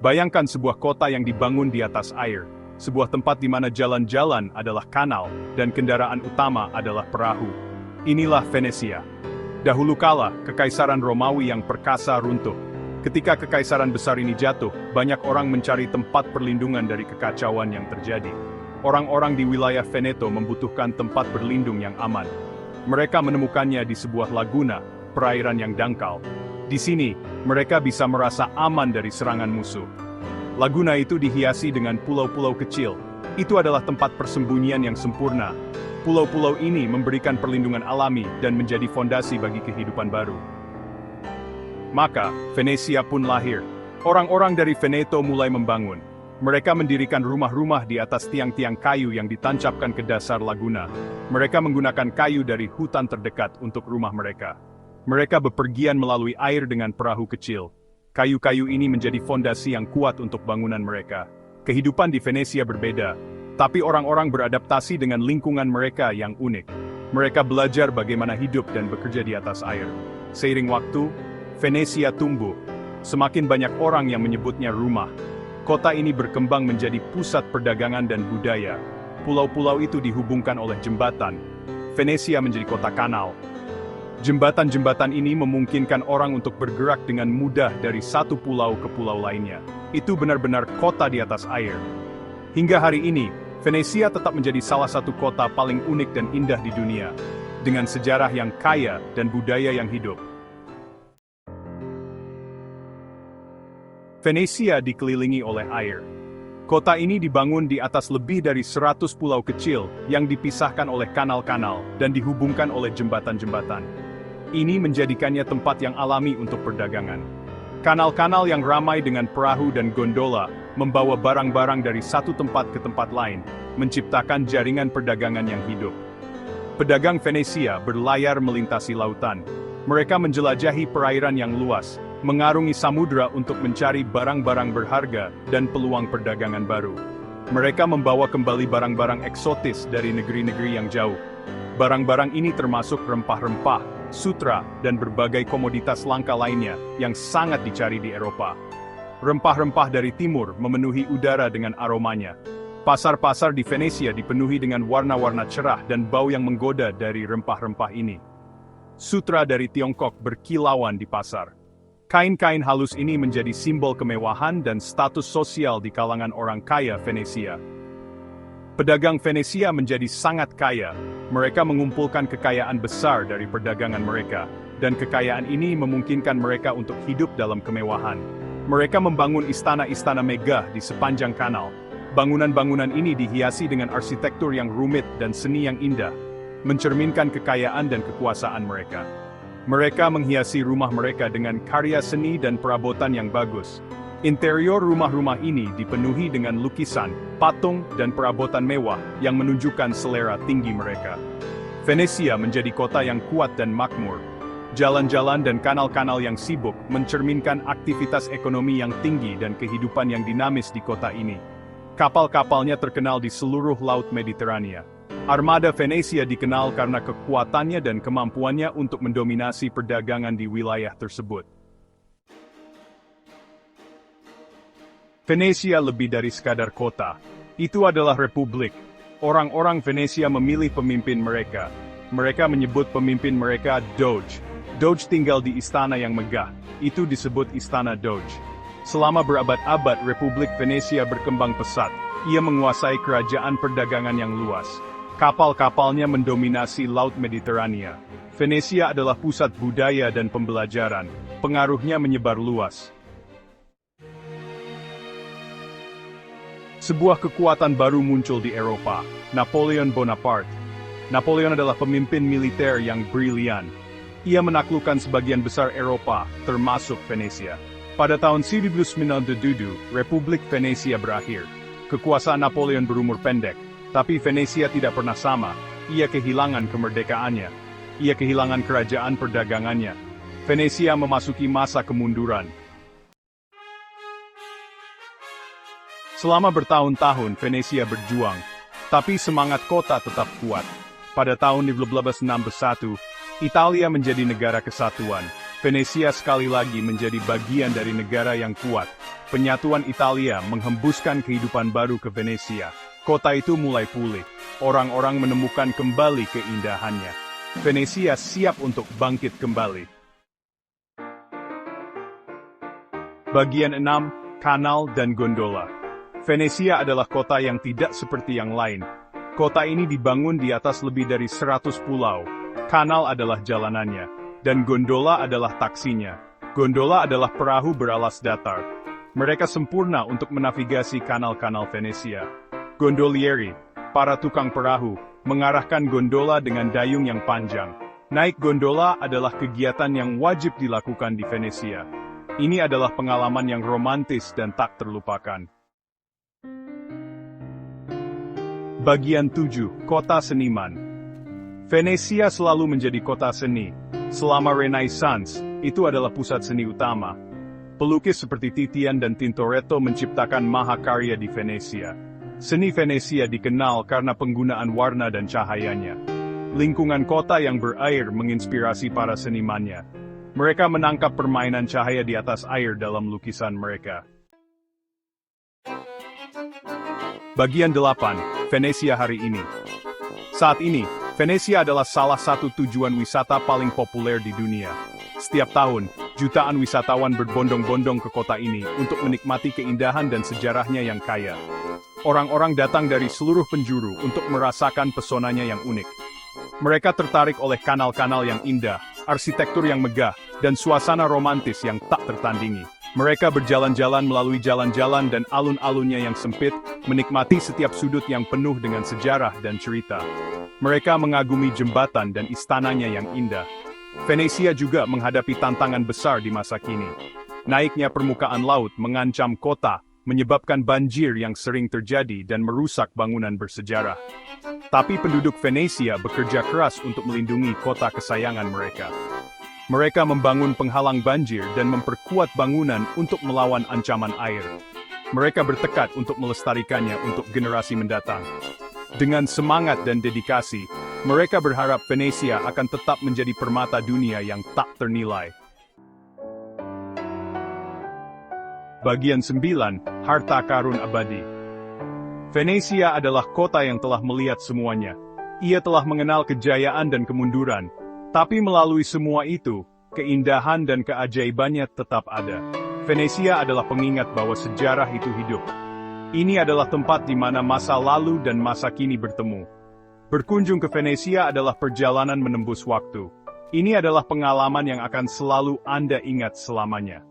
Bayangkan sebuah kota yang dibangun di atas air, sebuah tempat di mana jalan-jalan adalah kanal, dan kendaraan utama adalah perahu. Inilah Venesia. Dahulu kala, kekaisaran Romawi yang perkasa runtuh. Ketika kekaisaran besar ini jatuh, banyak orang mencari tempat perlindungan dari kekacauan yang terjadi. Orang-orang di wilayah Veneto membutuhkan tempat berlindung yang aman. Mereka menemukannya di sebuah laguna, perairan yang dangkal. Di sini, mereka bisa merasa aman dari serangan musuh. Laguna itu dihiasi dengan pulau-pulau kecil. Itu adalah tempat persembunyian yang sempurna. Pulau-pulau ini memberikan perlindungan alami dan menjadi fondasi bagi kehidupan baru. Maka, Venesia pun lahir. Orang-orang dari Veneto mulai membangun. Mereka mendirikan rumah-rumah di atas tiang-tiang kayu yang ditancapkan ke dasar laguna. Mereka menggunakan kayu dari hutan terdekat untuk rumah mereka. Mereka bepergian melalui air dengan perahu kecil. Kayu-kayu ini menjadi fondasi yang kuat untuk bangunan mereka. Kehidupan di Venesia berbeda, tapi orang-orang beradaptasi dengan lingkungan mereka yang unik. Mereka belajar bagaimana hidup dan bekerja di atas air. Seiring waktu, Venesia tumbuh. Semakin banyak orang yang menyebutnya rumah. Kota ini berkembang menjadi pusat perdagangan dan budaya. Pulau-pulau itu dihubungkan oleh jembatan. Venesia menjadi kota kanal. Jembatan-jembatan ini memungkinkan orang untuk bergerak dengan mudah dari satu pulau ke pulau lainnya. Itu benar-benar kota di atas air. Hingga hari ini, Venesia tetap menjadi salah satu kota paling unik dan indah di dunia, dengan sejarah yang kaya dan budaya yang hidup. Venesia dikelilingi oleh air. Kota ini dibangun di atas lebih dari 100 pulau kecil yang dipisahkan oleh kanal-kanal dan dihubungkan oleh jembatan-jembatan. Ini menjadikannya tempat yang alami untuk perdagangan. Kanal-kanal yang ramai dengan perahu dan gondola membawa barang-barang dari satu tempat ke tempat lain, menciptakan jaringan perdagangan yang hidup. Pedagang Venesia berlayar melintasi lautan. Mereka menjelajahi perairan yang luas, mengarungi samudera untuk mencari barang-barang berharga dan peluang perdagangan baru. Mereka membawa kembali barang-barang eksotis dari negeri-negeri yang jauh. Barang-barang ini termasuk rempah-rempah, sutra, dan berbagai komoditas langka lainnya yang sangat dicari di Eropa. Rempah-rempah dari timur memenuhi udara dengan aromanya. Pasar-pasar di Venesia dipenuhi dengan warna-warna cerah dan bau yang menggoda dari rempah-rempah ini. Sutra dari Tiongkok berkilauan di pasar. Kain-kain halus ini menjadi simbol kemewahan dan status sosial di kalangan orang kaya Venesia. Pedagang Venesia menjadi sangat kaya. Mereka mengumpulkan kekayaan besar dari perdagangan mereka, dan kekayaan ini memungkinkan mereka untuk hidup dalam kemewahan. Mereka membangun istana-istana megah di sepanjang kanal. Bangunan-bangunan ini dihiasi dengan arsitektur yang rumit dan seni yang indah, mencerminkan kekayaan dan kekuasaan mereka. Mereka menghiasi rumah mereka dengan karya seni dan perabotan yang bagus. Interior rumah-rumah ini dipenuhi dengan lukisan, patung, dan perabotan mewah yang menunjukkan selera tinggi mereka. Venesia menjadi kota yang kuat dan makmur. Jalan-jalan dan kanal-kanal yang sibuk mencerminkan aktivitas ekonomi yang tinggi dan kehidupan yang dinamis di kota ini. Kapal-kapalnya terkenal di seluruh Laut Mediterania. Armada Venesia dikenal karena kekuatannya dan kemampuannya untuk mendominasi perdagangan di wilayah tersebut. Venesia lebih dari sekadar kota. Itu adalah republik. Orang-orang Venesia memilih pemimpin mereka. Mereka menyebut pemimpin mereka Doge. Doge tinggal di istana yang megah. Itu disebut Istana Doge. Selama berabad-abad Republik Venesia berkembang pesat. Ia menguasai kerajaan perdagangan yang luas. Kapal-kapalnya mendominasi Laut Mediterania. Venesia adalah pusat budaya dan pembelajaran. Pengaruhnya menyebar luas. Sebuah kekuatan baru muncul di Eropa, Napoleon Bonaparte. Napoleon adalah pemimpin militer yang brilian. Ia menaklukkan sebagian besar Eropa, termasuk Venesia. Pada tahun 1907, Republik Venesia berakhir. Kekuasaan Napoleon berumur pendek, tapi Venesia tidak pernah sama. Ia kehilangan kemerdekaannya. Ia kehilangan kerajaan perdagangannya. Venesia memasuki masa kemunduran. Selama bertahun-tahun Venesia berjuang, tapi semangat kota tetap kuat. Pada tahun 1861, Italia menjadi negara kesatuan. Venesia sekali lagi menjadi bagian dari negara yang kuat. Penyatuan Italia menghembuskan kehidupan baru ke Venesia. Kota itu mulai pulih. Orang-orang menemukan kembali keindahannya. Venesia siap untuk bangkit kembali. Bagian 6, Kanal dan Gondola. Venesia adalah kota yang tidak seperti yang lain. Kota ini dibangun di atas lebih dari 100 pulau. Kanal adalah jalanannya, dan gondola adalah taksinya. Gondola adalah perahu beralas datar. Mereka sempurna untuk menavigasi kanal-kanal Venesia. Gondolieri, para tukang perahu, mengarahkan gondola dengan dayung yang panjang. Naik gondola adalah kegiatan yang wajib dilakukan di Venesia. Ini adalah pengalaman yang romantis dan tak terlupakan. Bagian 7, Kota Seniman. Venesia selalu menjadi kota seni. Selama Renaissance, itu adalah pusat seni utama. Pelukis seperti Titian dan Tintoretto menciptakan mahakarya di Venesia. Seni Venesia dikenal karena penggunaan warna dan cahayanya. Lingkungan kota yang berair menginspirasi para senimannya. Mereka menangkap permainan cahaya di atas air dalam lukisan mereka. Bagian 8, Venesia hari ini. Saat ini, Venesia adalah salah satu tujuan wisata paling populer di dunia. Setiap tahun, jutaan wisatawan berbondong-bondong ke kota ini untuk menikmati keindahan dan sejarahnya yang kaya. Orang-orang datang dari seluruh penjuru untuk merasakan pesonanya yang unik. Mereka tertarik oleh kanal-kanal yang indah, arsitektur yang megah, dan suasana romantis yang tak tertandingi. Mereka berjalan-jalan melalui jalan-jalan dan alun-alunnya yang sempit, menikmati setiap sudut yang penuh dengan sejarah dan cerita. Mereka mengagumi jembatan dan istananya yang indah. Venesia juga menghadapi tantangan besar di masa kini. Naiknya permukaan laut mengancam kota, menyebabkan banjir yang sering terjadi dan merusak bangunan bersejarah. Tapi penduduk Venesia bekerja keras untuk melindungi kota kesayangan mereka. Mereka membangun penghalang banjir dan memperkuat bangunan untuk melawan ancaman air. Mereka bertekad untuk melestarikannya untuk generasi mendatang. Dengan semangat dan dedikasi, mereka berharap Venesia akan tetap menjadi permata dunia yang tak ternilai. Bagian 9, Harta Karun Abadi. Venesia adalah kota yang telah melihat semuanya. Ia telah mengenal kejayaan dan kemunduran. Tapi melalui semua itu, keindahan dan keajaibannya tetap ada. Venesia adalah pengingat bahwa sejarah itu hidup. Ini adalah tempat di mana masa lalu dan masa kini bertemu. Berkunjung ke Venesia adalah perjalanan menembus waktu. Ini adalah pengalaman yang akan selalu Anda ingat selamanya.